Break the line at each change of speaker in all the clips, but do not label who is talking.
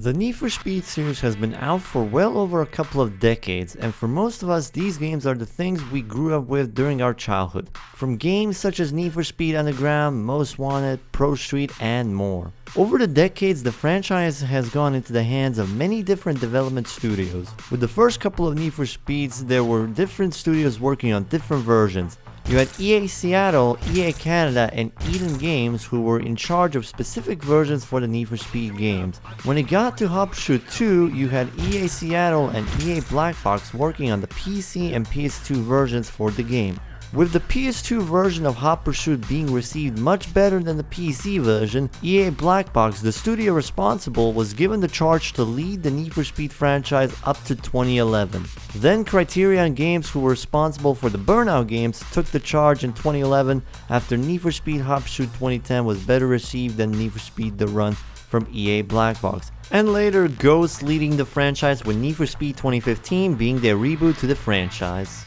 The Need for Speed series has been out for well over a couple of decades, and for most of us these games are the things we grew up with during our childhood. From games such as Need for Speed Underground, Most Wanted, Pro Street, and more. Over the decades, the franchise has gone into the hands of many different development studios. With the first couple of Need for Speeds, there were different studios working on different versions. You had EA Seattle, EA Canada, and Eden Games who were in charge of specific versions for the Need for Speed games. When it got to Hot Pursuit 2, you had EA Seattle and EA Blackbox working on the PC and PS2 versions for the game. With the PS2 version of Hot Pursuit being received much better than the PC version, EA Blackbox, the studio responsible, was given the charge to lead the Need for Speed franchise up to 2011. Then Criterion Games, who were responsible for the Burnout games, took the charge in 2011 after Need for Speed Hot Pursuit 2010 was better received than Need for Speed The Run from EA Blackbox. And later, Ghost leading the franchise with Need for Speed 2015 being their reboot to the franchise.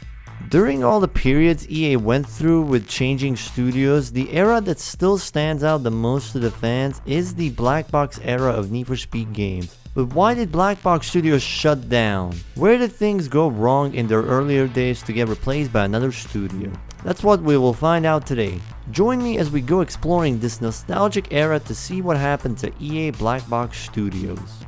During all the periods EA went through with changing studios, the era that still stands out the most to the fans is the Blackbox era of Need for Speed games. But why did Blackbox Studios shut down? Where did things go wrong in their earlier days to get replaced by another studio? That's what we will find out today. Join me as we go exploring this nostalgic era to see what happened to EA Blackbox Studios.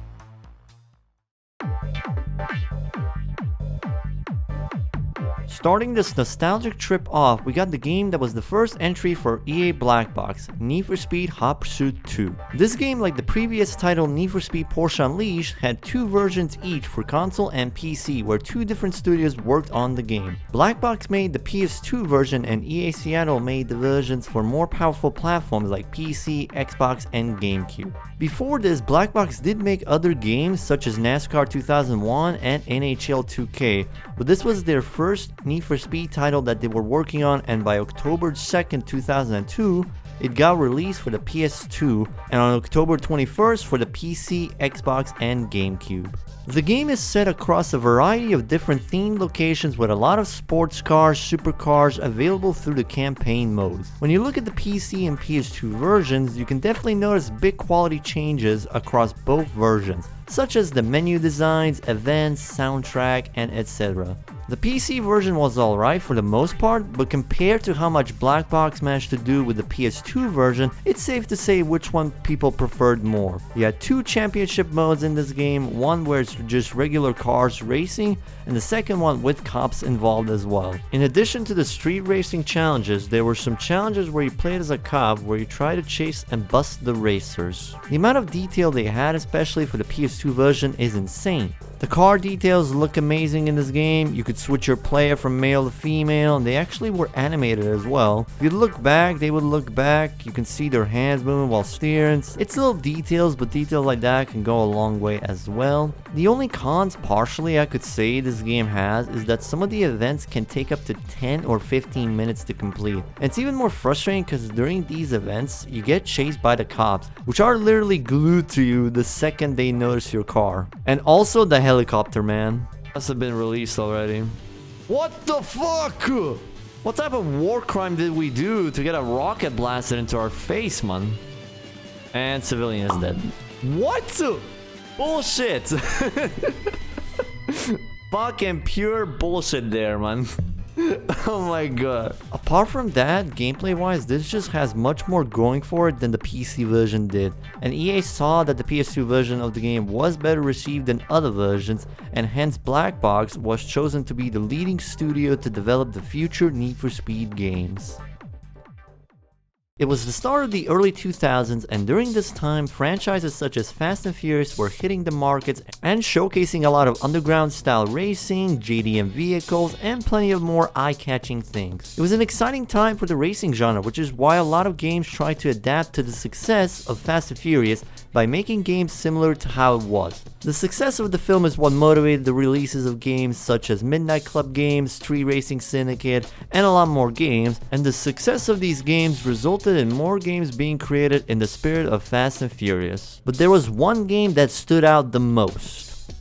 Starting this nostalgic trip off, we got the game that was the first entry for EA Blackbox, Need for Speed Hot Pursuit 2. This game, like the previous title Need for Speed Porsche Unleashed, had two versions each for console and PC, where two different studios worked on the game. Blackbox made the PS2 version and EA Seattle made the versions for more powerful platforms like PC, Xbox, and GameCube. Before this, Blackbox did make other games such as NASCAR 2001 and NHL 2K, but this was their first Need for Speed title that they were working on, and by October 2nd, 2002, it got released for the PS2 and on October 21st for the PC, Xbox, and GameCube. The game is set across a variety of different themed locations with a lot of sports cars, supercars available through the campaign modes. When you look at the PC and PS2 versions, you can definitely notice big quality changes across both versions, such as the menu designs, events, soundtrack, and etc. The PC version was alright for the most part, but compared to how much Blackbox managed to do with the PS2 version, it's safe to say which one people preferred more. You had two championship modes in this game, one where it's just regular cars racing, and the second one with cops involved as well. In addition to the street racing challenges, there were some challenges where you played as a cop where you try to chase and bust the racers. The amount of detail they had, especially for the PS2 version, is insane. The car details look amazing in this game. You could switch your player from male to female, and they actually were animated as well. If you look back, they would look back. You can see their hands moving while steering. It's little details, but details like that can go a long way as well. The only cons partially I could say this game has is that some of the events can take up to 10 or 15 minutes to complete. And it's even more frustrating because during these events, you get chased by the cops, which are literally glued to you the second they notice your car. And also the helicopter, man. Must have been released already. What the fuck? What type of war crime did we do to get a rocket blasted into our face, man? And civilian is dead. What? Bullshit. Fucking pure bullshit there, man. Oh my god. Apart from that, gameplay wise, this just has much more going for it than the PC version did. And EA saw that the PS2 version of the game was better received than other versions, and hence Blackbox was chosen to be the leading studio to develop the future Need for Speed games. It was the start of the early 2000s, and during this time, franchises such as Fast and Furious were hitting the markets and showcasing a lot of underground style racing, JDM vehicles, and plenty of more eye-catching things. It was an exciting time for the racing genre, which is why a lot of games tried to adapt to the success of Fast and Furious by making games similar to how it was. The success of the film is what motivated the releases of games such as Midnight Club games, Street Racing Syndicate, and a lot more games, and the success of these games resulted in more games being created in the spirit of Fast and Furious. But there was one game that stood out the most.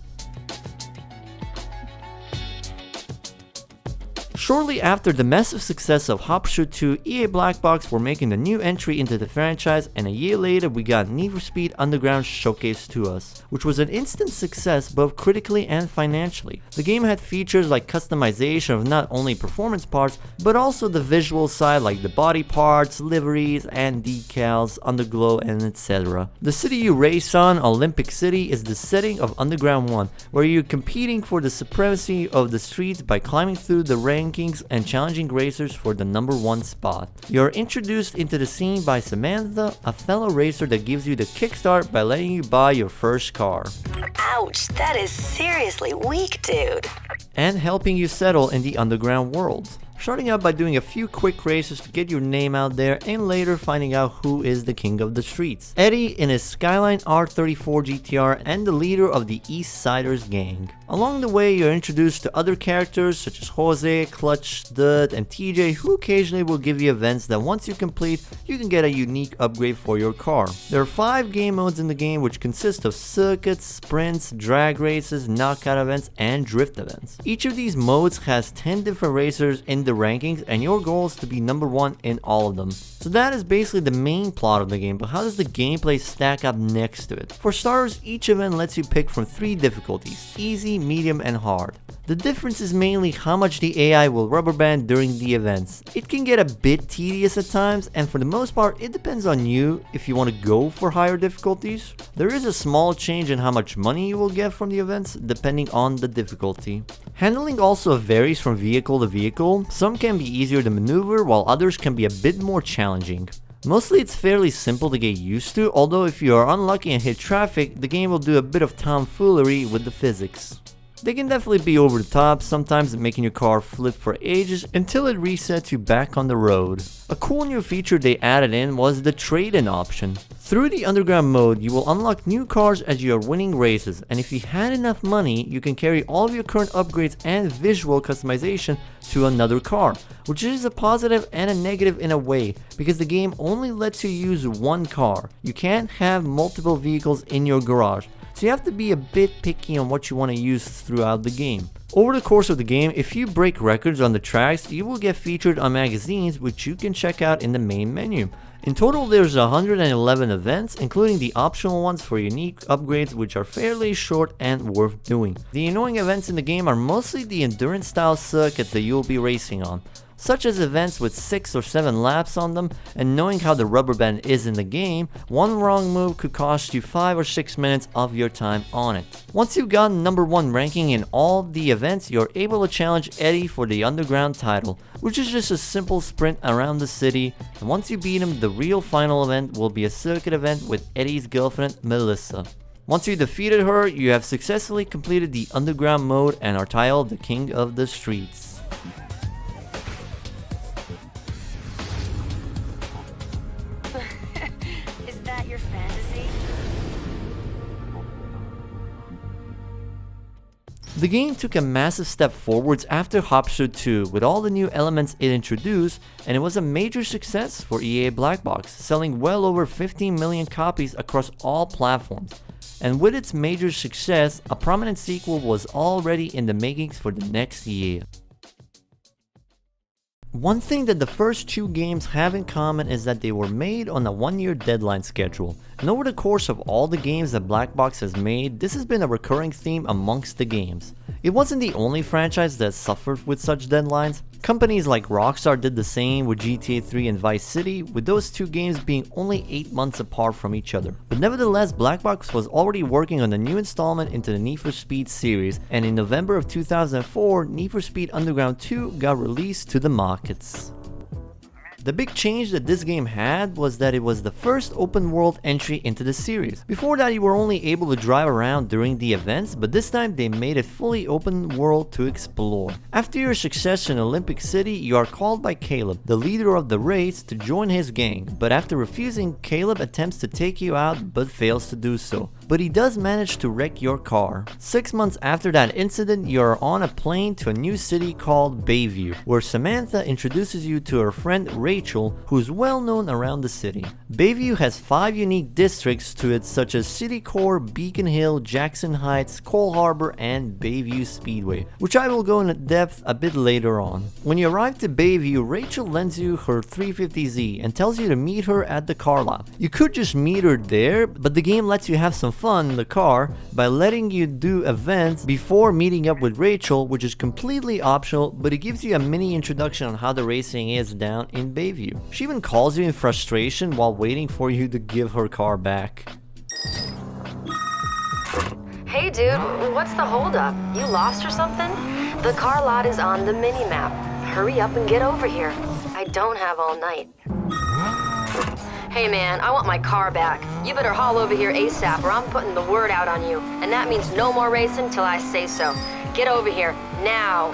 Shortly after the massive success of Hot Pursuit 2, EA Blackbox were making a new entry into the franchise, and a year later we got Need for Speed Underground showcased to us, which was an instant success both critically and financially. The game had features like customization of not only performance parts, but also the visual side like the body parts, liveries, and decals, underglow, and etc. The city you race on, Olympic City, is the setting of Underground 1, where you're competing for the supremacy of the streets by climbing through the rankings and challenging racers for the #1 spot. You're introduced into the scene by Samantha, a fellow racer that gives you the kickstart by letting you buy your first car.
Ouch, that is seriously weak, dude.
And helping you settle in the underground world. Starting out by doing a few quick races to get your name out there, and later finding out who is the king of the streets. Eddie in his Skyline R34 GTR and the leader of the East Siders gang. Along the way, you're introduced to other characters such as Jose, Clutch, Dud, and TJ, who occasionally will give you events that once you complete, you can get a unique upgrade for your car. There are 5 game modes in the game, which consist of circuits, sprints, drag races, knockout events, and drift events. Each of these modes has 10 different racers in the rankings, and your goal is to be #1 in all of them. So that is basically the main plot of the game, but how does the gameplay stack up next to it? For starters, each event lets you pick from 3 difficulties: easy, medium, and hard. The difference is mainly how much the AI will rubber band during the events. It can get a bit tedious at times, and for the most part it depends on you if you want to go for higher difficulties. There is a small change in how much money you will get from the events depending on the difficulty. Handling also varies from vehicle to vehicle. Some can be easier to maneuver, while others can be a bit more challenging. Mostly it's fairly simple to get used to, although if you are unlucky and hit traffic, the game will do a bit of tomfoolery with the physics. They can definitely be over the top, sometimes making your car flip for ages until it resets you back on the road. A cool new feature they added in was the trade-in option. Through the underground mode, you will unlock new cars as you are winning races, and if you had enough money, you can carry all of your current upgrades and visual customization to another car, which is a positive and a negative in a way, because the game only lets you use one car. You can't have multiple vehicles in your garage. So you have to be a bit picky on what you want to use throughout the game. Over the course of the game, if you break records on the tracks, you will get featured on magazines, which you can check out in the main menu. In total, there's 111 events, including the optional ones for unique upgrades, which are fairly short and worth doing. The annoying events in the game are mostly the endurance style circuits that you'll be racing on, such as events with 6 or 7 laps on them, and knowing how the rubber band is in the game, one wrong move could cost you 5 or 6 minutes of your time on it. Once you've gotten #1 ranking in all the events, you're able to challenge Eddie for the underground title, which is just a simple sprint around the city, and once you beat him, the real final event will be a circuit event with Eddie's girlfriend, Melissa. Once you defeated her, you have successfully completed the underground mode and are titled the King of the Streets.
Your fantasy?
The game took a massive step forwards after Hot Pursuit 2 with all the new elements it introduced, and it was a major success for EA Blackbox, selling well over 15 million copies across all platforms. And with its major success, a prominent sequel was already in the makings for the next year. One thing that the first 2 games have in common is that they were made on a 1-year deadline schedule, and over the course of all the games that Blackbox has made, this has been a recurring theme amongst the games. It wasn't the only franchise that suffered with such deadlines. Companies like Rockstar did the same with GTA 3 and Vice City, with those 2 games being only 8 months apart from each other. But nevertheless, Blackbox was already working on a new installment into the Need for Speed series, and in November of 2004, Need for Speed Underground 2 got released to the markets. The big change that this game had was that it was the first open world entry into the series. Before that, you were only able to drive around during the events, but this time they made it fully open world to explore. After your success in Olympic City, you are called by Caleb, the leader of the race, to join his gang, but after refusing, Caleb attempts to take you out but fails to do so. but he does manage to wreck your car. 6 months after that incident, you're on a plane to a new city called Bayview, where Samantha introduces you to her friend Rachel, who's well known around the city. Bayview has 5 unique districts to it, such as City Core, Beacon Hill, Jackson Heights, Cole Harbor, and Bayview Speedway, which I will go into depth a bit later on. When you arrive to Bayview, Rachel lends you her 350Z and tells you to meet her at the car lot. You could just meet her there, but the game lets you have some fun in the car by letting you do events before meeting up with Rachel, which is completely optional, but it gives you a mini introduction on how the racing is down in Bayview. She even calls you in frustration while waiting for you to give her car back.
Hey dude, what's the holdup? You lost or something? The car lot is on the mini-map. Hurry up and get over here. I don't have all night. Hey man, I want my car back. You better haul over here ASAP or I'm putting the word out on you. And that means no more racing till I say so. Get over here, now.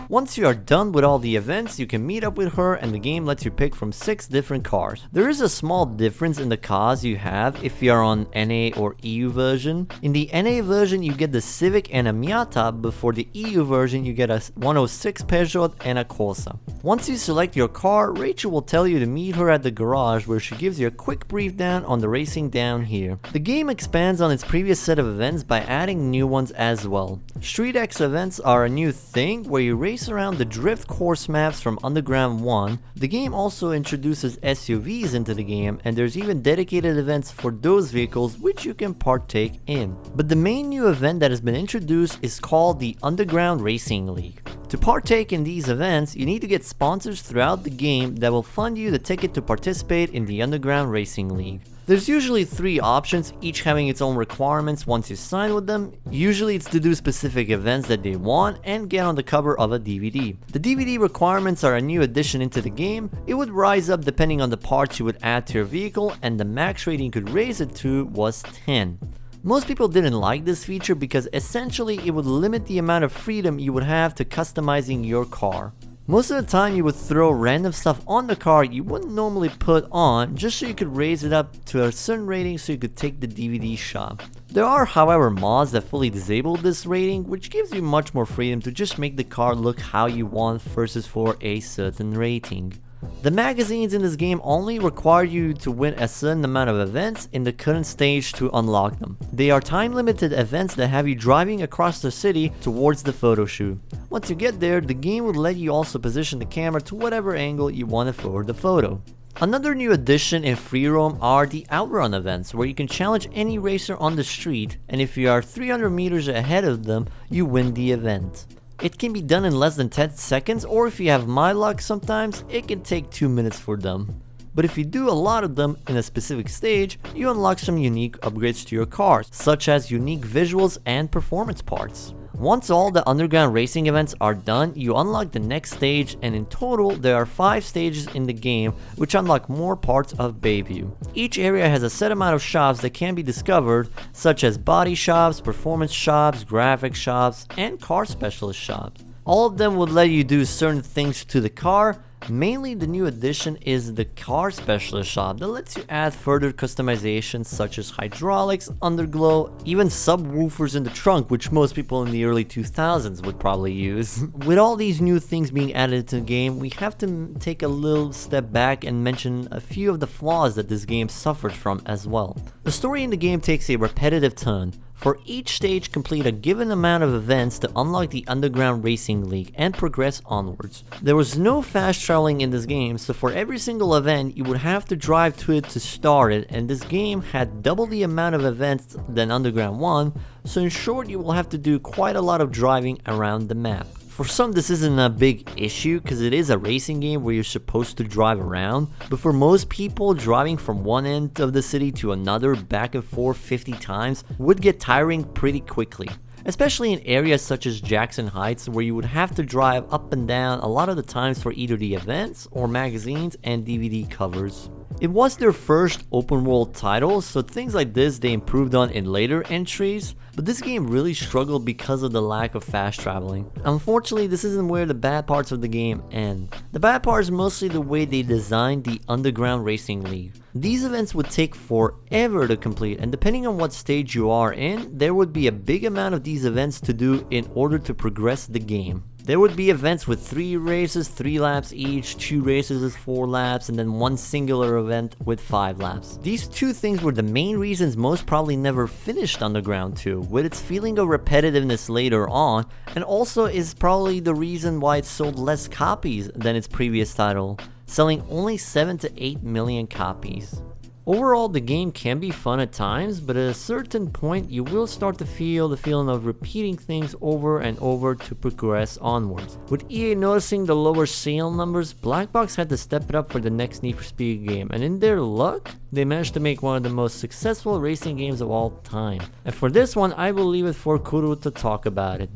Once you are done with all the events, you can meet up with her and the game lets you pick from 6 different cars. There is a small difference in the cars you have if you are on NA or EU version. In the NA version you get the Civic and a Miata, but for the EU version you get a 106 Peugeot and a Corsa. Once you select your car, Rachel will tell you to meet her at the garage, where she gives you a quick brief down on the racing down here. The game expands on its previous set of events by adding new ones as well. Street X events are a new thing where you race around the drift course maps from Underground 1. The game also introduces SUVs into the game, and there's even dedicated events for those vehicles which you can partake in. But the main new event that has been introduced is called the Underground Racing League. To partake in these events, you need to get sponsors throughout the game that will fund you the ticket to participate in the Underground Racing League. There's usually 3 options, each having its own requirements once you sign with them. Usually it's to do specific events that they want and get on the cover of a DVD. The DVD requirements are a new addition into the game. It would rise up depending on the parts you would add to your vehicle, and the max rating you could raise it to was 10. Most people didn't like this feature because essentially it would limit the amount of freedom you would have to customizing your car. Most of the time you would throw random stuff on the car you wouldn't normally put on, just so you could raise it up to a certain rating so you could take the DVD shop. There are however mods that fully disable this rating, which gives you much more freedom to just make the car look how you want versus for a certain rating. The magazines in this game only require you to win a certain amount of events in the current stage to unlock them. They are time limited events that have you driving across the city towards the photo shoot. Once you get there, the game will let you also position the camera to whatever angle you want it for the photo. Another new addition in free roam are the outrun events, where you can challenge any racer on the street, and if you are 300 meters ahead of them, you win the event. It can be done in less than 10 seconds, or if you have my luck sometimes, it can take 2 minutes for them. But if you do a lot of them in a specific stage, you unlock some unique upgrades to your cars, such as unique visuals and performance parts. Once all the underground racing events are done, you unlock the next stage, and in total there are 5 stages in the game which unlock more parts of Bayview. Each area has a set amount of shops that can be discovered, such as body shops, performance shops, graphic shops, and car specialist shops. All of them would let you do certain things to the car. Mainly the new addition is the car specialist shop that lets you add further customizations such as hydraulics, underglow, even subwoofers in the trunk, which most people in the early 2000s would probably use. With all these new things being added to the game, we have to take a little step back and mention a few of the flaws that this game suffers from as well. The story in the game takes a repetitive turn. For each stage, complete a given amount of events to unlock the Underground Racing League and progress onwards. There was no fast traveling in this game, so for every single event you would have to drive to it to start it, and this game had double the amount of events than Underground 1, so in short you will have to do quite a lot of driving around the map. For some this isn't a big issue because it is a racing game where you're supposed to drive around, but for most people, driving from one end of the city to another back and forth 50 times would get tiring pretty quickly. Especially in areas such as Jackson Heights, where you would have to drive up and down a lot of the times for either the events or magazines and DVD covers. It was their first open world title, so things like this they improved on in later entries, but this game really struggled because of the lack of fast traveling. Unfortunately, this isn't where the bad parts of the game end. The bad part is mostly the way they designed the Underground Racing League. These events would take forever to complete, and depending on what stage you are in, there would be a big amount of these events to do in order to progress the game. There would be events with 3 races, 3 laps each, 2 races with 4 laps, and then 1 singular event with 5 laps. These 2 things were the main reasons most probably never finished Underground 2, with its feeling of repetitiveness later on, and also is probably the reason why it sold less copies than its previous title, selling only 7 to 8 million copies. Overall, the game can be fun at times, but at a certain point you will start to feel the feeling of repeating things over and over to progress onwards. With EA noticing the lower sale numbers, Blackbox had to step it up for the next Need for Speed game, and in their luck, they managed to make one of the most successful racing games of all time. And for this one, I will leave it for Kuru to talk about it.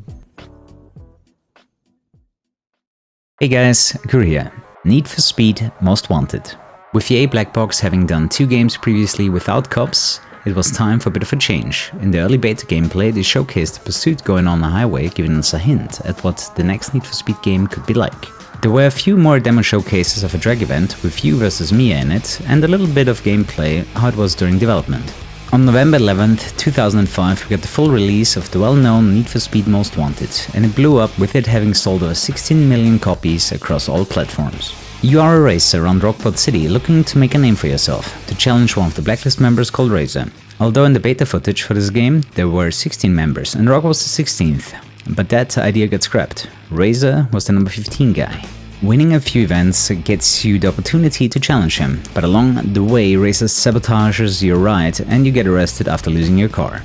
Hey guys, Kuru here. Need for Speed Most Wanted. With EA Blackbox having done 2 games previously without cops, it was time for a bit of a change. In the early beta gameplay, they showcased the pursuit going on the highway, giving us a hint at what the next Need for Speed game could be like. There were a few more demo showcases of a drag event with you versus Mia in it, and a little bit of gameplay how it was during development. On November 11th, 2005, we got the full release of the well-known Need for Speed Most Wanted, and it blew up with it having sold over 16 million copies across all platforms. You are a racer around Rockport City looking to make a name for yourself, to challenge one of the Blacklist members called Razor. Although in the beta footage for this game there were 16 members and Rock was the 16th, but that idea got scrapped. Razor was the number 15 guy. Winning a few events gets you the opportunity to challenge him, but along the way Razor sabotages your ride and you get arrested after losing your car.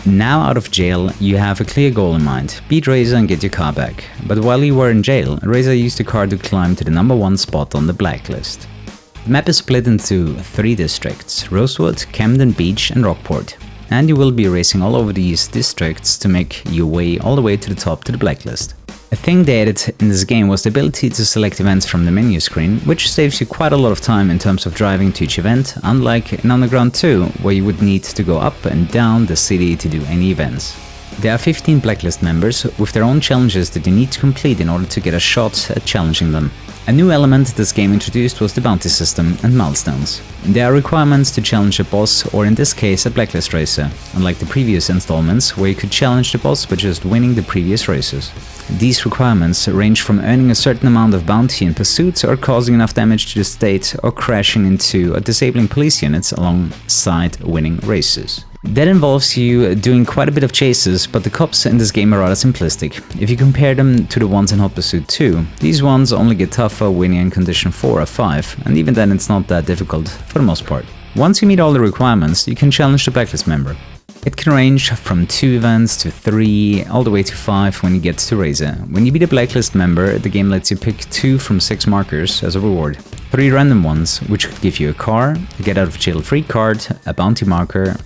Now out of jail, you have a clear goal in mind, beat Razor and get your car back. But while you were in jail, Razor used the car to climb to the number 1 spot on the blacklist. The map is split into 3 districts, Rosewood, Camden Beach and Rockport. And you will be racing all over these districts to make your way all the way to the top to the blacklist. A thing they added in this game was the ability to select events from the menu screen, which saves you quite a lot of time in terms of driving to each event, unlike in Underground 2, where you would need to go up and down the city to do any events. There are 15 Blacklist members with their own challenges that you need to complete in order to get a shot at challenging them. A new element this game introduced was the bounty system and milestones. There are requirements to challenge a boss, or in this case a Blacklist racer, unlike the previous installments where you could challenge the boss by just winning the previous races. These requirements range from earning a certain amount of bounty in pursuits or causing enough damage to the state or crashing into or disabling police units alongside winning races. That involves you doing quite a bit of chases, but the cops in this game are rather simplistic. If you compare them to the ones in Hot Pursuit 2, these ones only get tougher when you're in condition 4 or 5, and even then it's not that difficult for the most part. Once you meet all the requirements, you can challenge the Blacklist member. It can range from 2 events to 3, all the way to 5 when you get to Razor. When you beat a Blacklist member, the game lets you pick 2 from 6 markers as a reward. 3 random ones, which could give you a car, a get out of jail free card, a bounty marker,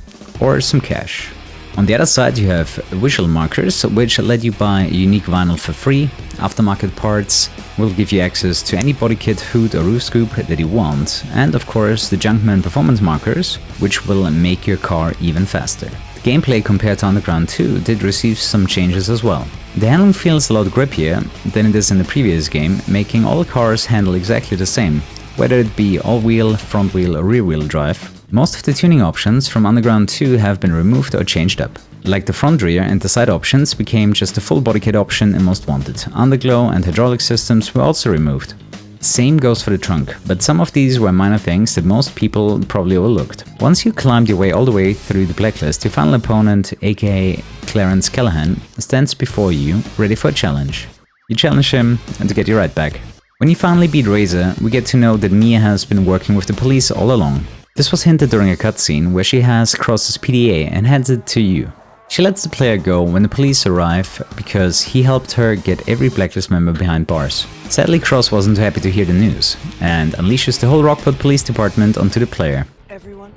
or some cash. On the other side you have visual markers, which let you buy a unique vinyl for free. Aftermarket parts will give you access to any body kit, hood or roof scoop that you want. And of course the Junkman performance markers, which will make your car even faster. The gameplay compared to Underground 2 did receive some changes as well. The handling feels a lot grippier than it is in the previous game, making all cars handle exactly the same, whether it be all-wheel, front-wheel or rear-wheel drive. Most of the tuning options from Underground 2 have been removed or changed up. Like the front, rear and the side options became just a full body kit option in Most Wanted. Underglow and hydraulic systems were also removed. Same goes for the trunk, but some of these were minor things that most people probably overlooked. Once you climbed your way all the way through the blacklist, your final opponent, aka Clarence Callahan, stands before you, ready for a challenge. You challenge him and to get your ride back. When you finally beat Razor, we get to know that Mia has been working with the police all along. This was hinted during a cutscene where she has Cross's PDA and hands it to you. She lets the player go when the police arrive because he helped her get every Blacklist member behind bars. Sadly, Cross wasn't too happy to hear the news and unleashes the whole Rockport Police Department onto the player.
Everyone!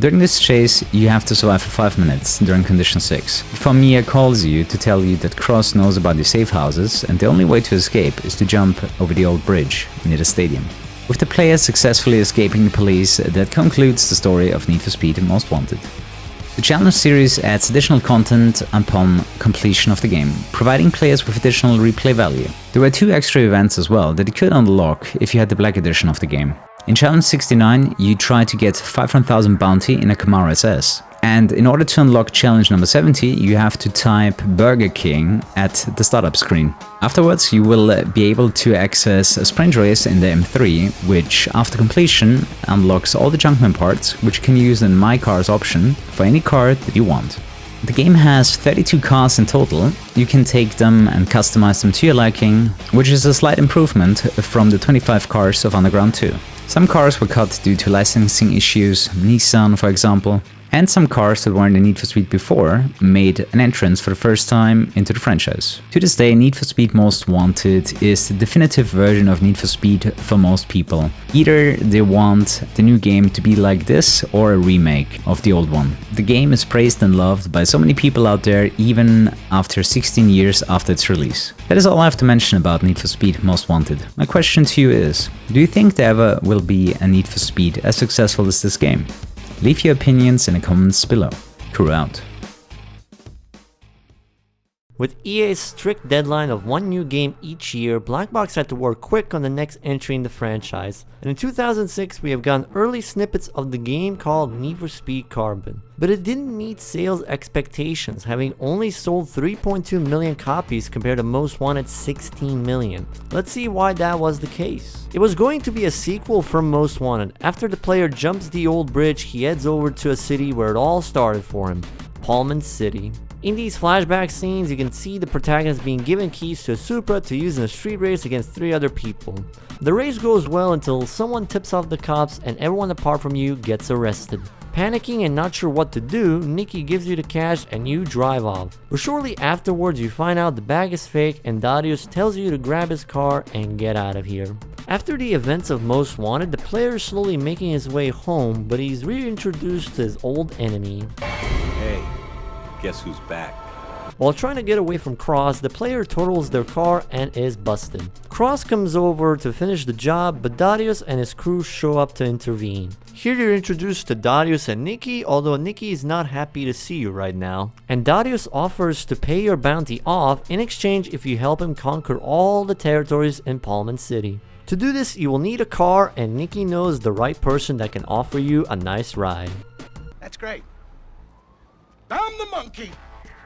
During this chase, you have to survive for 5 minutes during condition 6, before Mia calls you to tell you that Cross knows about your safe houses and the only way to escape is to jump over the old bridge near the stadium. With the player successfully escaping the police, that concludes the story of Need for Speed Most Wanted. The challenge series adds additional content upon completion of the game, providing players with additional replay value. There were 2 extra events as well that you could unlock if you had the Black Edition of the game. In Challenge 69, you try to get 500,000 bounty in a Camaro SS. And in order to unlock challenge number 70, you have to type Burger King at the startup screen. Afterwards, you will be able to access a sprint race in the M3, which after completion unlocks all the Junkman parts, which you can use in My Cars option for any car that you want. The game has 32 cars in total. You can take them and customize them to your liking, which is a slight improvement from the 25 cars of Underground 2. Some cars were cut due to licensing issues, Nissan for example, and some cars that were in the Need for Speed before made an entrance for the first time into the franchise. To this day, Need for Speed Most Wanted is the definitive version of Need for Speed for most people. Either they want the new game to be like this or a remake of the old one. The game is praised and loved by so many people out there even after 16 years after its release. That is all I have to mention about Need for Speed Most Wanted. My question to you is, do you think there ever will be a Need for Speed as successful as this game? Leave your opinions in the comments below. Kuru out.
With EA's strict deadline of 1 new game each year, Blackbox had to work quick on the next entry in the franchise. And in 2006, we have gotten early snippets of the game called Need for Speed Carbon. But it didn't meet sales expectations, having only sold 3.2 million copies compared to Most Wanted 16 million. Let's see why that was the case. It was going to be a sequel from Most Wanted. After the player jumps the old bridge, he heads over to a city where it all started for him, Pullman City. In these flashback scenes, you can see the protagonist being given keys to a Supra to use in a street race against 3 other people. The race goes well until someone tips off the cops and everyone apart from you gets arrested. Panicking and not sure what to do, Nikki gives you the cash and you drive off. But shortly afterwards you find out the bag is fake and Darius tells you to grab his car and get out of here. After the events of Most Wanted, the player is slowly making his way home, but he's reintroduced to his old enemy.
Hey, guess who's back?
While trying to get away from Cross, the player totals their car and is busted. Cross comes over to finish the job, but Darius and his crew show up to intervene. Here you're introduced to Darius and Nikki, although Nikki is not happy to see you right now. And Darius offers to pay your bounty off in exchange if you help him conquer all the territories in Pullman City. To do this, you will need a car, and Nikki knows the right person that can offer you a nice ride.
That's great. I'm the monkey.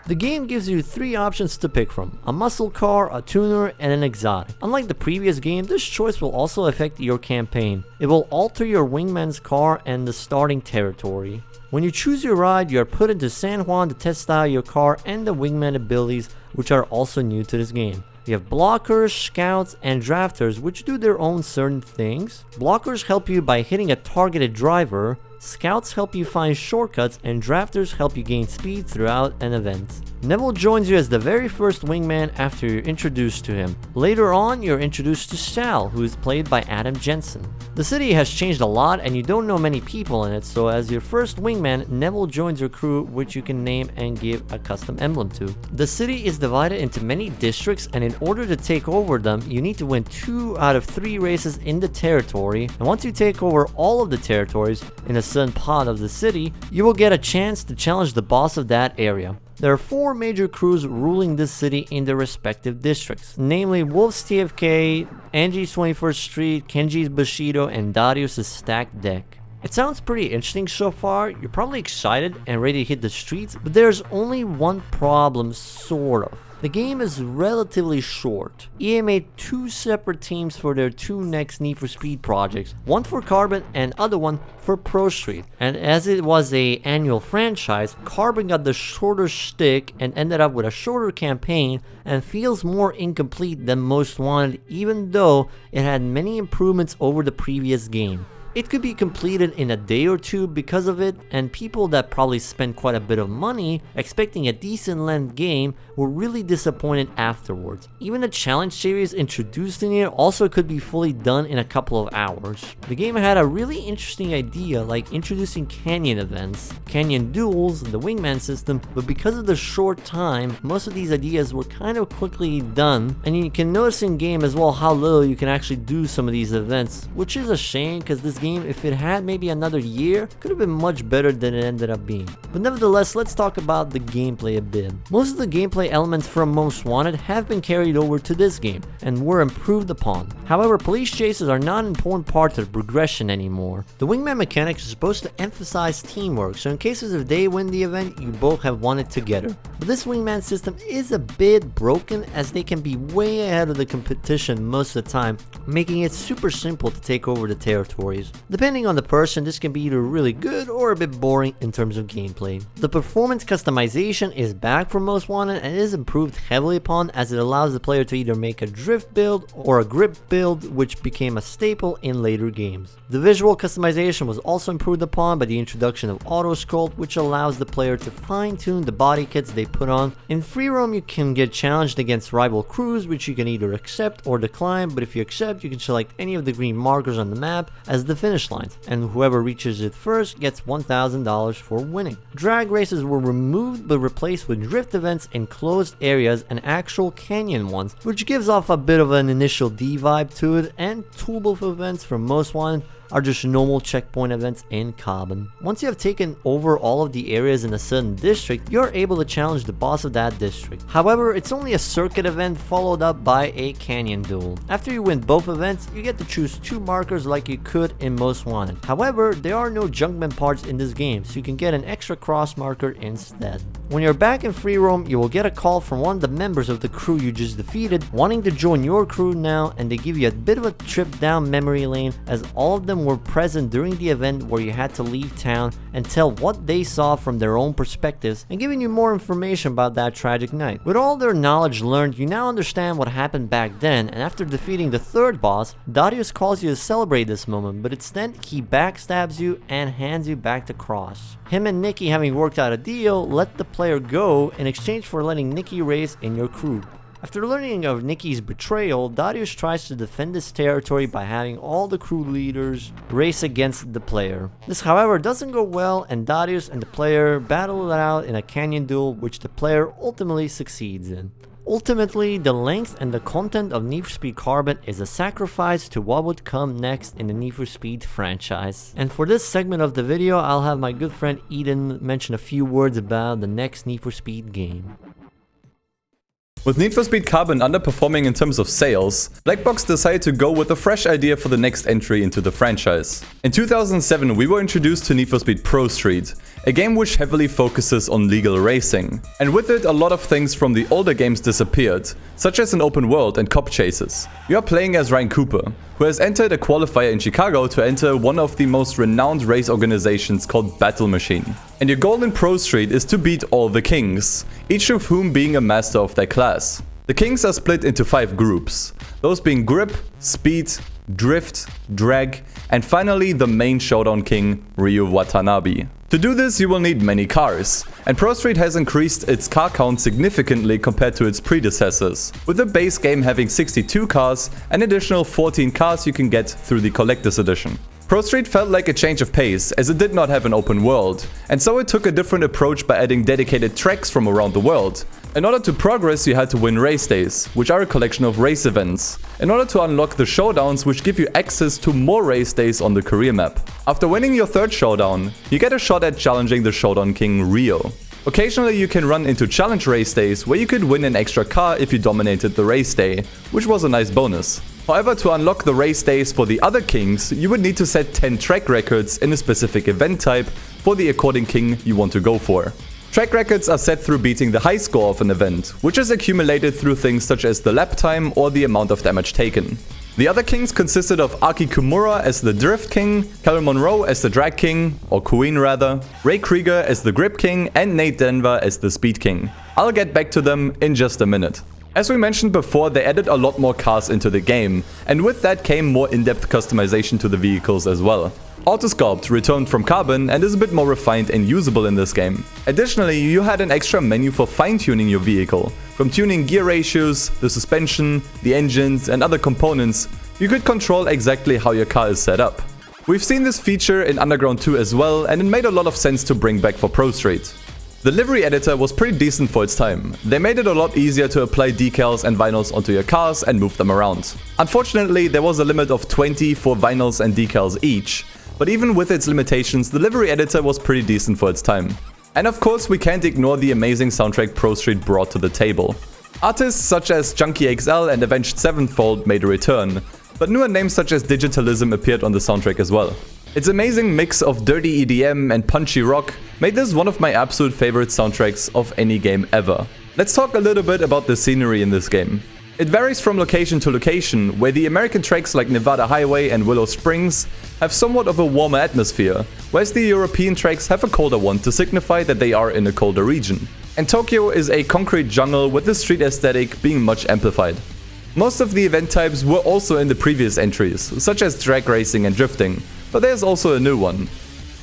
The game gives you 3 options to pick from: a muscle car, a tuner, and an exotic. Unlike the previous game, this choice will also affect your campaign. It will alter your wingman's car and the starting territory. When you choose your ride, you are put into San Juan to test out your car and the wingman abilities, which are also new to this game. You have blockers, scouts, and drafters, which do their own certain things. Blockers help you by hitting a targeted driver, scouts help you find shortcuts, and drafters help you gain speed throughout an event. Neville joins you as the very first wingman after you're introduced to him. Later on, you're introduced to Sal, who is played by Adam Jensen. The city has changed a lot and you don't know many people in it, so as your first wingman, Neville joins your crew, which you can name and give a custom emblem to. The city is divided into many districts, and in order to take over them, you need to win 2 out of 3 races in the territory, and once you take over all of the territories in a certain part of the city, you will get a chance to challenge the boss of that area. There are 4 major crews ruling this city in their respective districts, namely Wolf's TFK, Angie's 21st Street, Kenji's Bushido, and Darius' Stacked Deck. It sounds pretty interesting so far. You're probably excited and ready to hit the streets, but there's only one problem, sort of. The game is relatively short. EA made 2 separate teams for their 2 next Need for Speed projects, one for Carbon and other one for Pro Street. And as it was an annual franchise, Carbon got the shorter shtick and ended up with a shorter campaign and feels more incomplete than Most Wanted, even though it had many improvements over the previous game. It could be completed in a day or two because of it, and people that probably spent quite a bit of money expecting a decent length game were really disappointed afterwards. Even the challenge series introduced in here also could be fully done in a couple of hours. The game had a really interesting idea, like introducing canyon events, canyon duels, the wingman system, but because of the short time, most of these ideas were kind of quickly done, and you can notice in game as well how little you can actually do some of these events, which is a shame because this game, if it had maybe another year, could have been much better than it ended up being. But nevertheless, let's talk about the gameplay a bit. Most of the gameplay elements from Most Wanted have been carried over to this game and were improved upon. However, police chases are not an important part of the progression anymore. The wingman mechanics are supposed to emphasize teamwork, so in cases if they win the event, you both have won it together. But this wingman system is a bit broken as they can be way ahead of the competition most of the time, making it super simple to take over the territories. Depending on the person, this can be either really good or a bit boring in terms of gameplay. The performance customization is back for Most Wanted and is improved heavily upon as it allows the player to either make a drift build or a grip build, which became a staple in later games. The visual customization was also improved upon by the introduction of auto sculpt, which allows the player to fine-tune the body kits they put on. In free roam, you can get challenged against rival crews, which you can either accept or decline, but if you accept, you can select any of the green markers on the map as the finish lines, and whoever reaches it first gets $1,000 for winning. Drag races were removed but replaced with drift events in closed areas and actual canyon ones, which gives off a bit of an initial D vibe to it, and toolbooth events from Most Wanted are just normal checkpoint events in Carbon. Once you have taken over all of the areas in a certain district, you're able to challenge the boss of that district. However, it's only a circuit event followed up by a canyon duel. After you win both events, you get to choose 2 markers like you could in Most Wanted. However, there are no junkman parts in this game, so you can get an extra cross marker instead. When you're back in free roam, you will get a call from one of the members of the crew you just defeated, wanting to join your crew now, and they give you a bit of a trip down memory lane as all of them were present during the event where you had to leave town and tell what they saw from their own perspectives, and giving you more information about that tragic night. With all their knowledge learned, you now understand what happened back then, and after defeating the 3rd boss, Darius calls you to celebrate this moment, but instead he backstabs you and hands you back to Cross. Him and Nikki, having worked out a deal, let the player go in exchange for letting Nikki race in your crew. After learning of Nikki's betrayal, Darius tries to defend his territory by having all the crew leaders race against the player. This, however, doesn't go well, and Darius and the player battle it out in a canyon duel, which the player ultimately succeeds in. Ultimately, the length and the content of Need for Speed Carbon is a sacrifice to what would come next in the Need for Speed franchise. And for this segment of the video, I'll have my good friend Eden mention a few words about the next Need for Speed game.
With Need for Speed Carbon underperforming in terms of sales, Blackbox decided to go with a fresh idea for the next entry into the franchise. In 2007, we were introduced to Need for Speed Pro Street, a game which heavily focuses on legal racing. And with it, a lot of things from the older games disappeared, such as an open world and cop chases. You are playing as Ryan Cooper, who has entered a qualifier in Chicago to enter one of the most renowned race organizations called Battle Machine. And your goal in Pro Street is to beat all the kings, each of whom being a master of their class. The kings are split into 5 groups, those being grip, speed, drift, drag, and finally the main showdown king, Ryu Watanabe. To do this, you will need many cars, and Pro Street has increased its car count significantly compared to its predecessors, with the base game having 62 cars and additional 14 cars you can get through the Collector's Edition. Pro Street felt like a change of pace, as it did not have an open world, and so it took a different approach by adding dedicated tracks from around the world. In order to progress, you had to win race days, which are a collection of race events, in order to unlock the showdowns, which give you access to more race days on the career map. After winning your 3rd showdown, you get a shot at challenging the showdown king Rio. Occasionally you can run into challenge race days where you could win an extra car if you dominated the race day, which was a nice bonus. However, to unlock the race days for the other kings, you would need to set 10 track records in a specific event type for the according king you want to go for. Track records are set through beating the high score of an event, which is accumulated through things such as the lap time or the amount of damage taken. The other kings consisted of Aki Kimura as the Drift King, Carol Monroe as the Drag King, or Queen rather, Ray Krieger as the Grip King, and Nate Denver as the Speed King. I'll get back to them in just a minute. As we mentioned before, they added a lot more cars into the game, and with that came more in-depth customization to the vehicles as well. Autosculpt returned from Carbon and is a bit more refined and usable in this game. Additionally, you had an extra menu for fine-tuning your vehicle. From tuning gear ratios, the suspension, the engines and other components, you could control exactly how your car is set up. We've seen this feature in Underground 2 as well, and it made a lot of sense to bring back for Pro Street. The livery editor was pretty decent for its time. They made it a lot easier to apply decals and vinyls onto your cars and move them around. Unfortunately, there was a limit of 20 for vinyls and decals each, but even with its limitations, the livery editor was pretty decent for its time. And of course, we can't ignore the amazing soundtrack Pro Street brought to the table. Artists such as Junkie XL and Avenged Sevenfold made a return, but newer names such as Digitalism appeared on the soundtrack as well. Its amazing mix of dirty EDM and punchy rock made this one of my absolute favorite soundtracks of any game ever. Let's talk a little bit about the scenery in this game. It varies from location to location, where the American tracks like Nevada Highway and Willow Springs have somewhat of a warmer atmosphere, whereas the European tracks have a colder one to signify that they are in a colder region. And Tokyo is a concrete jungle with the street aesthetic being much amplified. Most of the event types were also in the previous entries, such as drag racing and drifting, but there's also a new one.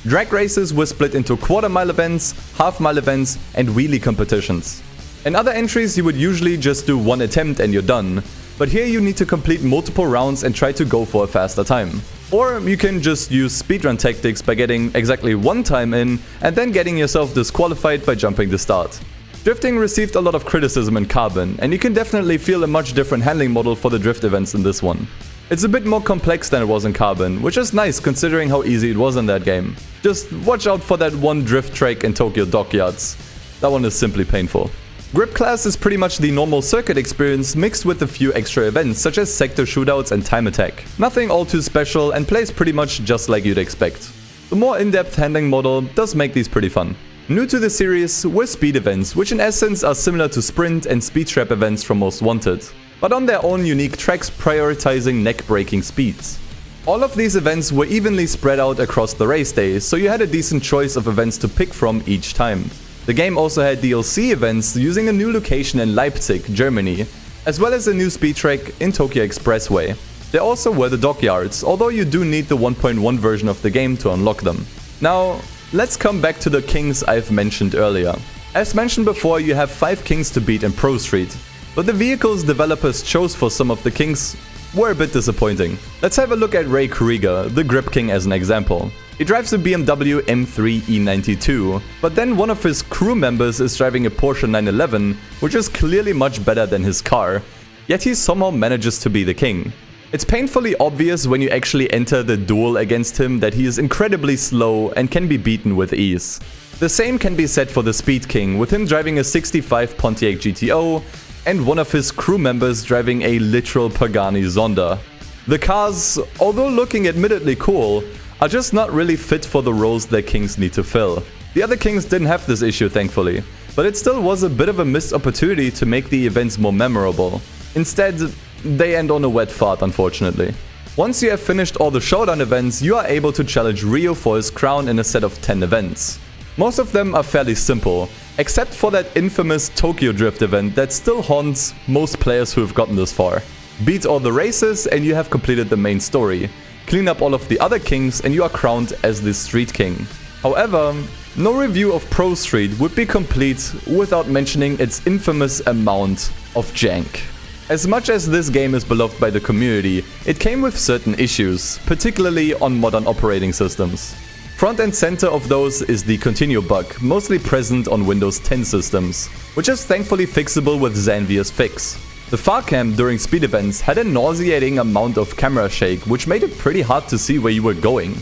Drag races were split into quarter-mile events, half-mile events and wheelie competitions. In other entries you would usually just do one attempt and you're done, but here you need to complete multiple rounds and try to go for a faster time. Or you can just use speedrun tactics by getting exactly one time in and then getting yourself disqualified by jumping the start. Drifting received a lot of criticism in Carbon, and you can definitely feel a much different handling model for the drift events in this one. It's a bit more complex than it was in Carbon, which is nice considering how easy it was in that game. Just watch out for that one drift track in Tokyo Dockyards. That one is simply painful. Grip class is pretty much the normal circuit experience mixed with a few extra events such as sector shootouts and time attack. Nothing all too special and plays pretty much just like you'd expect. The more in-depth handling model does make these pretty fun. New to the series were speed events, which in essence are similar to sprint and speed trap events from Most Wanted, but on their own unique tracks prioritizing neck-breaking speeds. All of these events were evenly spread out across the race day, so you had a decent choice of events to pick from each time. The game also had DLC events using a new location in Leipzig, Germany, as well as a new speed track in Tokyo Expressway. There also were the dockyards, although you do need the 1.1 version of the game to unlock them. Now, let's come back to the kings I've mentioned earlier. As mentioned before, you have 5 kings to beat in Pro Street, but the vehicles developers chose for some of the kings were a bit disappointing. Let's have a look at Ray Krieger, the Grip King, as an example. He drives a BMW M3 E92, but then one of his crew members is driving a Porsche 911, which is clearly much better than his car, yet he somehow manages to be the king. It's painfully obvious when you actually enter the duel against him that he is incredibly slow and can be beaten with ease. The same can be said for the Speed King, with him driving a 65 Pontiac GTO and one of his crew members driving a literal Pagani Zonda. The cars, although looking admittedly cool, are just not really fit for the roles their kings need to fill. The other kings didn't have this issue, thankfully, but it still was a bit of a missed opportunity to make the events more memorable. Instead, they end on a wet fart, unfortunately. Once you have finished all the showdown events, you are able to challenge Rio for his crown in a set of 10 events. Most of them are fairly simple, except for that infamous Tokyo Drift event that still haunts most players who have gotten this far. Beat all the races and you have completed the main story. Clean up all of the other kings and you are crowned as the Street King. However, no review of Pro Street would be complete without mentioning its infamous amount of jank. As much as this game is beloved by the community, it came with certain issues, particularly on modern operating systems. Front and center of those is the continue bug, mostly present on Windows 10 systems, which is thankfully fixable with Xanvia's fix. The far cam during speed events had a nauseating amount of camera shake, which made it pretty hard to see where you were going.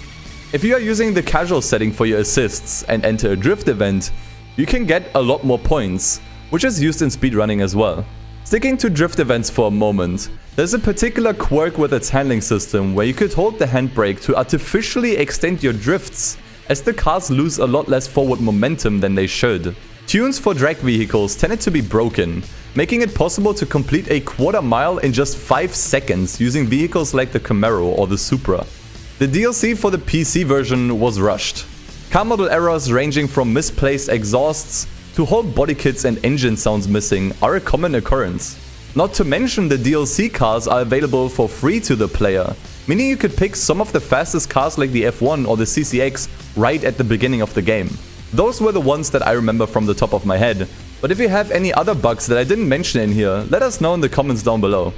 If you are using the casual setting for your assists and enter a drift event, you can get a lot more points, which is used in speedrunning as well. Sticking to drift events for a moment, there's a particular quirk with its handling system where you could hold the handbrake to artificially extend your drifts, as the cars lose a lot less forward momentum than they should. Tunes for drag vehicles tended to be broken, making it possible to complete a quarter mile in just 5 seconds using vehicles like the Camaro or the Supra. The DLC for the PC version was rushed. Car model errors ranging from misplaced exhausts to whole body kits and engine sounds missing are a common occurrence. Not to mention the DLC cars are available for free to the player, meaning you could pick some of the fastest cars like the F1 or the CCX right at the beginning of the game. Those were the ones that I remember from the top of my head, but if you have any other bugs that I didn't mention in here, let us know in the comments down below.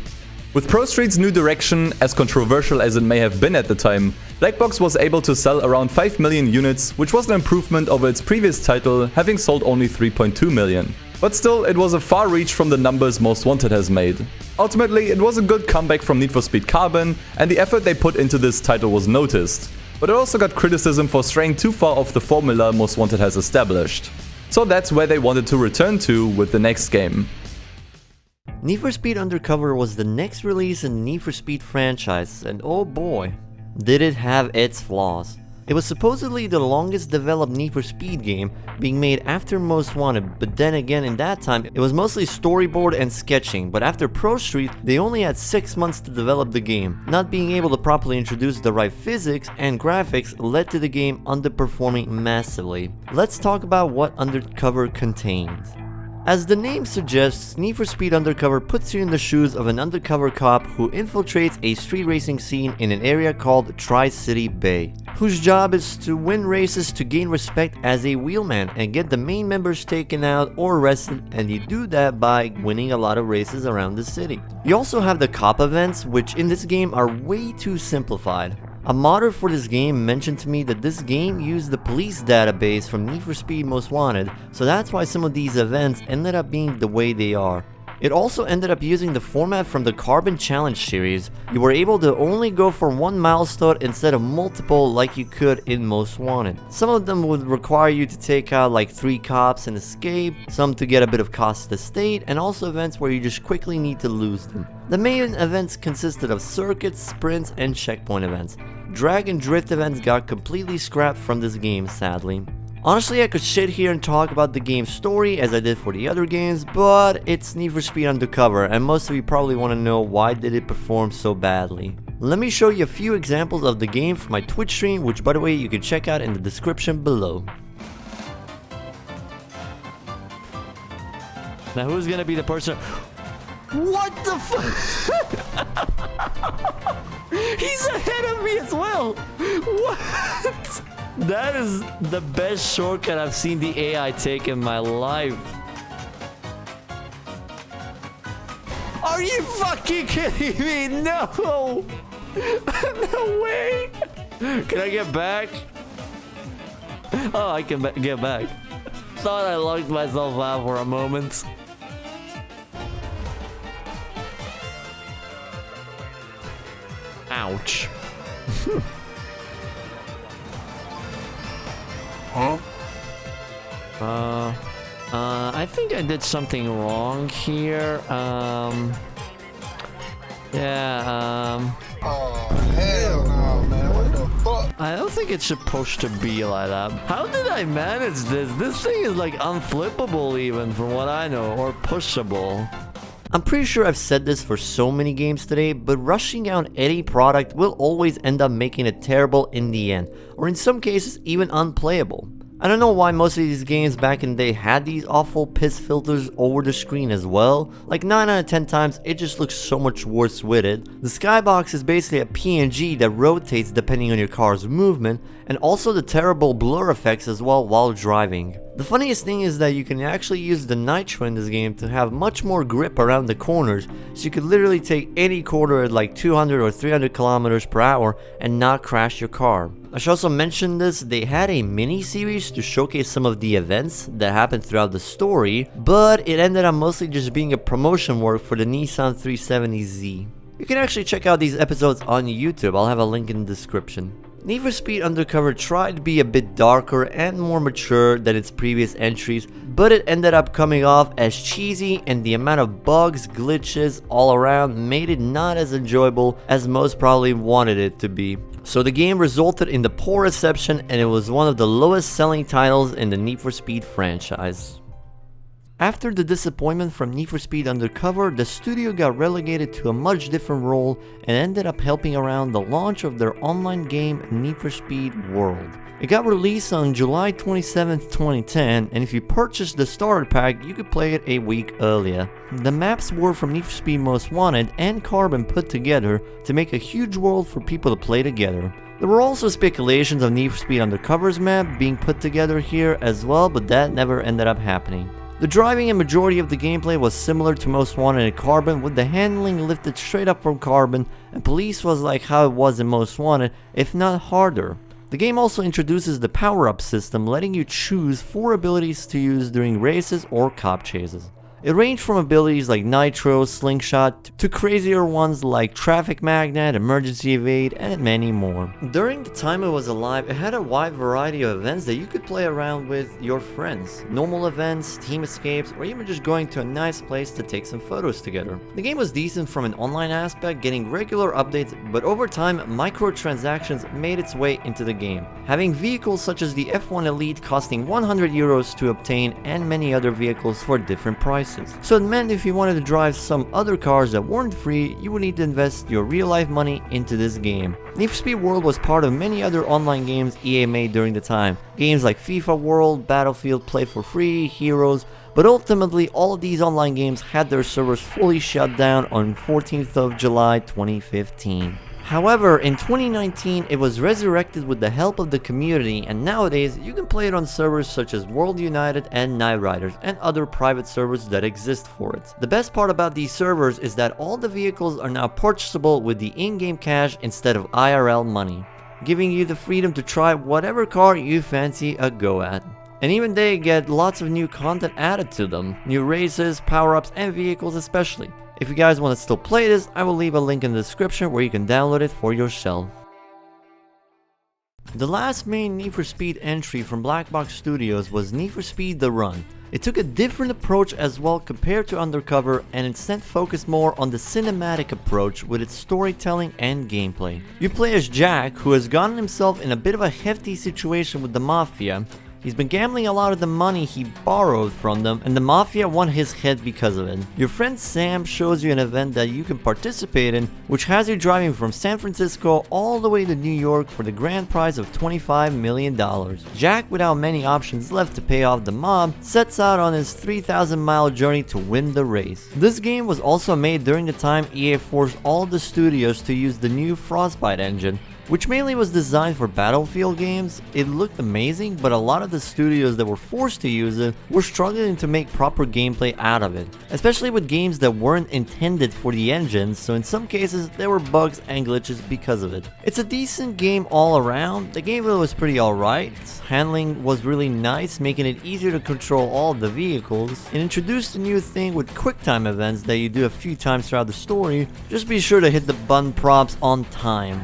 With Pro Street's new direction, as controversial as it may have been at the time, Blackbox was able to sell around 5 million units, which was an improvement over its previous title, having sold only 3.2 million. But still, it was a far reach from the numbers Most Wanted has made. Ultimately, it was a good comeback from Need for Speed Carbon, and the effort they put into this title was noticed. But it also got criticism for straying too far off the formula Most Wanted has established. So that's where they wanted to return to with the next game.
Need for Speed Undercover was the next release in the Need for Speed franchise, and oh boy, did it have its flaws. It was supposedly the longest developed Need for Speed game, being made after Most Wanted, but then again in that time it was mostly storyboard and sketching, but after Pro Street they only had 6 months to develop the game. Not being able to properly introduce the right physics and graphics led to the game underperforming massively. Let's talk about what Undercover contains. As the name suggests, Need for Speed Undercover puts you in the shoes of an undercover cop who infiltrates a street racing scene in an area called Tri-City Bay, whose job is to win races to gain respect as a wheelman and get the main members taken out or arrested, and you do that by winning a lot of races around the city. You also have the cop events, which in this game are way too simplified. A modder for this game mentioned to me that this game used the police database from Need for Speed Most Wanted, so that's why some of these events ended up being the way they are. It also ended up using the format from the Carbon Challenge series. You were able to only go for one milestone instead of multiple like you could in Most Wanted. Some of them would require you to take out like 3 cops and escape, some to get a bit of cost to the state, and also events where you just quickly need to lose them. The main events consisted of circuits, sprints, and checkpoint events. Drag and drift events got completely scrapped from this game, sadly. Honestly, I could sit here and talk about the game's story as I did for the other games, but it's Need for Speed Undercover, and most of you probably want to know why did it perform so badly. Let me show you a few examples of the game from my Twitch stream, which by the way you can check out in the description below. Now who's gonna be the person? What the fuck? He's ahead of me as well! What? That is the best shortcut I've seen the AI take in my life. Are you fucking kidding me? No! No way! Can I get back? Oh, I can get back. Thought I locked myself out for a moment. Ouch.
Huh?
I think I did something wrong here. Yeah,
Oh, hell no, man. What the fuck?
I don't think it's supposed to be like that. How did I manage this? This thing is like unflippable even from what I know, or pushable. I'm pretty sure I've said this for so many games today, but rushing out any product will always end up making it terrible in the end, or in some cases even unplayable. I don't know why most of these games back in the day had these awful piss filters over the screen as well. Like 9 out of 10 times it just looks so much worse with it. The skybox is basically a PNG that rotates depending on your car's movement, and also the terrible blur effects as well while driving. The funniest thing is that you can actually use the nitro in this game to have much more grip around the corners, so you could literally take any corner at like 200 or 300 kilometers per hour and not crash your car. I should also mention this, they had a mini-series to showcase some of the events that happened throughout the story, but it ended up mostly just being a promotion work for the Nissan 370Z. You can actually check out these episodes on YouTube, I'll have a link in the description. Need for Speed Undercover tried to be a bit darker and more mature than its previous entries, but it ended up coming off as cheesy, and the amount of bugs, glitches all around made it not as enjoyable as most probably wanted it to be. So the game resulted in the poor reception, and it was one of the lowest selling titles in the Need for Speed franchise. After the disappointment from Need for Speed Undercover, the studio got relegated to a much different role and ended up helping around the launch of their online game Need for Speed World. It got released on July 27, 2010, and if you purchased the starter pack, you could play it a week earlier. The maps were from Need for Speed Most Wanted and Carbon put together to make a huge world for people to play together. There were also speculations of Need for Speed Undercover's map being put together here as well, but that never ended up happening. The driving and majority of the gameplay was similar to Most Wanted and Carbon, with the handling lifted straight up from Carbon, and police was like how it was in Most Wanted, if not harder. The game also introduces the power-up system, letting you choose 4 abilities to use during races or cop chases. It ranged from abilities like Nitro, Slingshot, to crazier ones like Traffic Magnet, Emergency Evade, and many more. During the time it was alive, it had a wide variety of events that you could play around with your friends. Normal events, team escapes, or even just going to a nice place to take some photos together. The game was decent from an online aspect, getting regular updates, but over time, microtransactions made its way into the game. Having vehicles such as the F1 Elite costing 100 euros to obtain, and many other vehicles for different prices. So it meant if you wanted to drive some other cars that weren't free, you would need to invest your real life money into this game. Need for Speed World was part of many other online games EA made during the time. Games like FIFA World, Battlefield Play for Free, Heroes, but ultimately all of these online games had their servers fully shut down on 14th of July 2015. However, in 2019, it was resurrected with the help of the community, and nowadays you can play it on servers such as World United and Night Riders and other private servers that exist for it. The best part about these servers is that all the vehicles are now purchasable with the in-game cash instead of IRL money, giving you the freedom to try whatever car you fancy a go at. And even they get lots of new content added to them, new races, power-ups, and vehicles especially. If you guys want to still play this, I will leave a link in the description where you can download it for yourself. The last main Need for Speed entry from Blackbox Studios was Need for Speed The Run. It took a different approach as well compared to Undercover, and instead focused more on the cinematic approach with its storytelling and gameplay. You play as Jack, who has gotten himself in a bit of a hefty situation with the Mafia. He's been gambling a lot of the money he borrowed from them, and the Mafia won his head because of it. Your friend Sam shows you an event that you can participate in, which has you driving from San Francisco all the way to New York for the grand prize of $25 million. Jack, without many options left to pay off the mob, sets out on his 3,000-mile journey to win the race. This game was also made during the time EA forced all the studios to use the new Frostbite engine, which mainly was designed for Battlefield games. It looked amazing, but a lot of the studios that were forced to use it were struggling to make proper gameplay out of it, especially with games that weren't intended for the engine, so in some cases there were bugs and glitches because of it. It's a decent game all around. The gameplay was pretty alright, handling was really nice, making it easier to control all of the vehicles. It introduced a new thing with QuickTime events that you do a few times throughout the story. Just be sure to hit the button prompts on time.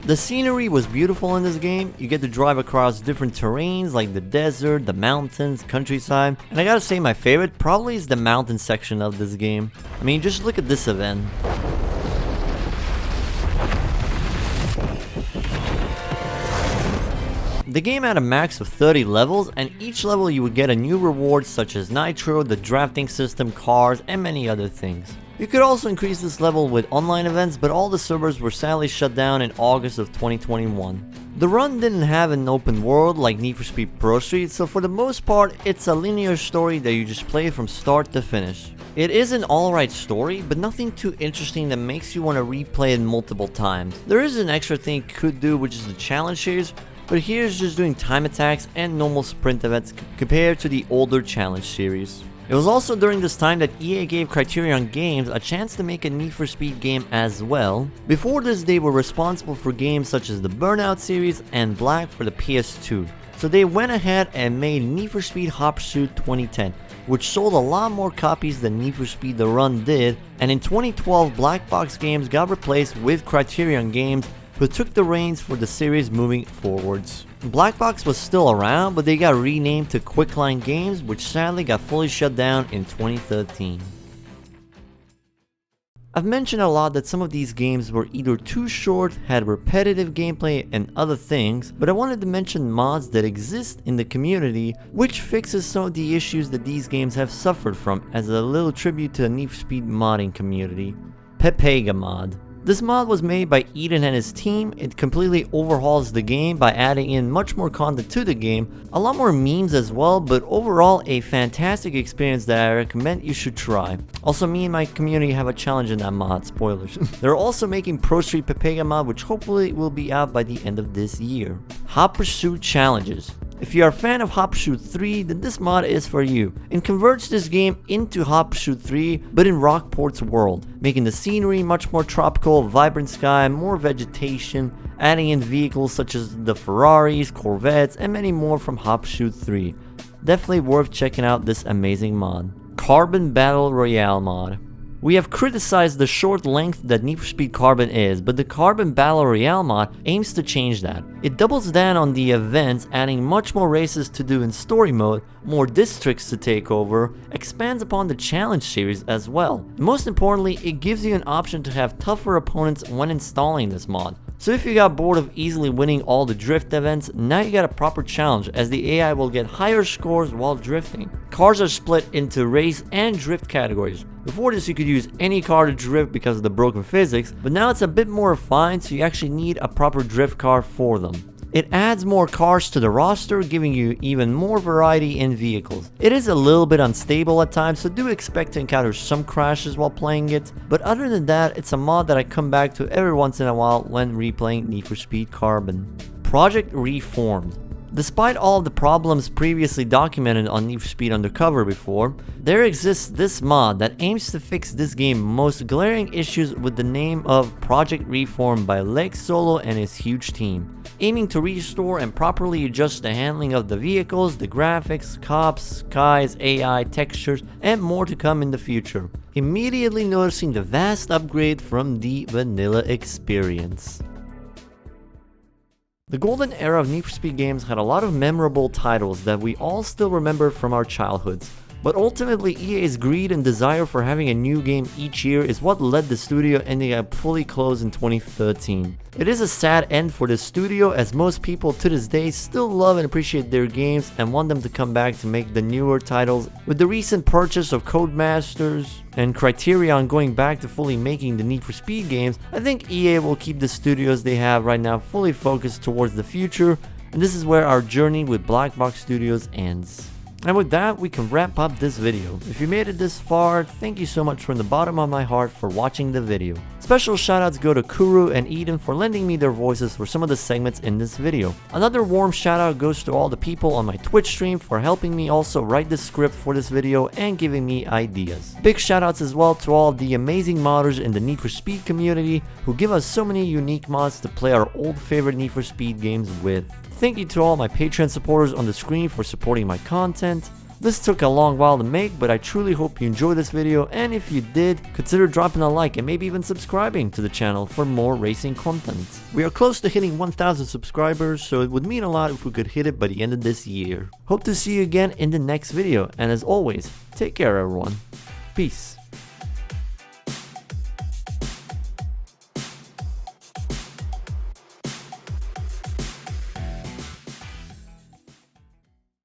The scenery was beautiful in this game. You get to drive across different terrains like the desert, the mountains, countryside, and I gotta say my favorite probably is the mountain section of this game. I mean, just look at this event. The game had a max of 30 levels, and each level you would get a new reward such as Nitro, the drafting system, cars, and many other things. You could also increase this level with online events, but all the servers were sadly shut down in August of 2021. The Run didn't have an open world like Need for Speed Pro Street, so for the most part, it's a linear story that you just play from start to finish. It is an alright story, but nothing too interesting that makes you want to replay it multiple times. There is an extra thing you could do, which is the challenge series, but here's just doing time attacks and normal sprint events compared to the older challenge series. It was also during this time that EA gave Criterion Games a chance to make a Need for Speed game as well. Before this, they were responsible for games such as the Burnout series and Black for the PS2. So they went ahead and made Need for Speed Hot Pursuit 2010, which sold a lot more copies than Need for Speed The Run did, and in 2012 Blackbox Games got replaced with Criterion Games, who took the reins for the series moving forwards. Blackbox was still around, but they got renamed to Quickline Games, which sadly got fully shut down in 2013. I've mentioned a lot that some of these games were either too short, had repetitive gameplay and other things, but I wanted to mention mods that exist in the community which fixes some of the issues that these games have suffered from, as a little tribute to the Need for Speed modding community. Pepega mod. This mod was made by Eden and his team. It completely overhauls the game by adding in much more content to the game, a lot more memes as well, but overall a fantastic experience that I recommend you should try. Also, me and my community have a challenge in that mod, spoilers. They're also making Pro Street Pepega mod, which hopefully will be out by the end of this year. Hot Pursuit challenges. If you are a fan of Hot Pursuit 3, then this mod is for you. It converts this game into Hot Pursuit 3, but in Rockport's world, making the scenery much more tropical, vibrant sky, more vegetation, adding in vehicles such as the Ferraris, Corvettes, and many more from Hot Pursuit 3. Definitely worth checking out this amazing mod. Carbon Battle Royale mod. We have criticized the short length that Need for Speed Carbon is, but the Carbon Battle Royale mod aims to change that. It doubles down on the events, adding much more races to do in story mode, more districts to take over, expands upon the challenge series as well. And most importantly, it gives you an option to have tougher opponents when installing this mod. So if you got bored of easily winning all the drift events, now you got a proper challenge, as the AI will get higher scores while drifting. Cars are split into race and drift categories. Before this you could use any car to drift because of the broken physics, but now it's a bit more refined, so you actually need a proper drift car for them. It adds more cars to the roster, giving you even more variety in vehicles. It is a little bit unstable at times, so do expect to encounter some crashes while playing it, but other than that, it's a mod that I come back to every once in a while when replaying Need for Speed Carbon. Project Reformed. Despite all of the problems previously documented on Need for Speed Undercover before, there exists this mod that aims to fix this game's most glaring issues with the name of Project Reformed by Lex Solo and his huge team, aiming to restore and properly adjust the handling of the vehicles, the graphics, cops, skies, AI, textures, and more to come in the future. Immediately noticing the vast upgrade from the vanilla experience. The golden era of Need for Speed games had a lot of memorable titles that we all still remember from our childhoods. But ultimately, EA's greed and desire for having a new game each year is what led the studio ending up fully closed in 2013. It is a sad end for the studio, as most people to this day still love and appreciate their games and want them to come back to make the newer titles. With the recent purchase of Codemasters and Criterion going back to fully making the Need for Speed games, I think EA will keep the studios they have right now fully focused towards the future, and this is where our journey with Blackbox Studios ends. And with that, we can wrap up this video. If you made it this far, thank you so much from the bottom of my heart for watching the video. Special shoutouts go to Kuru and Eden for lending me their voices for some of the segments in this video. Another warm shoutout goes to all the people on my Twitch stream for helping me also write the script for this video and giving me ideas. Big shoutouts as well to all of the amazing modders in the Need for Speed community who give us so many unique mods to play our old favorite Need for Speed games with. Thank you to all my Patreon supporters on the screen for supporting my content. This took a long while to make, but I truly hope you enjoyed this video, and if you did, consider dropping a like and maybe even subscribing to the channel for more racing content. We are close to hitting 1,000 subscribers, so it would mean a lot if we could hit it by the end of this year. Hope to see you again in the next video, and as always, take care everyone. Peace.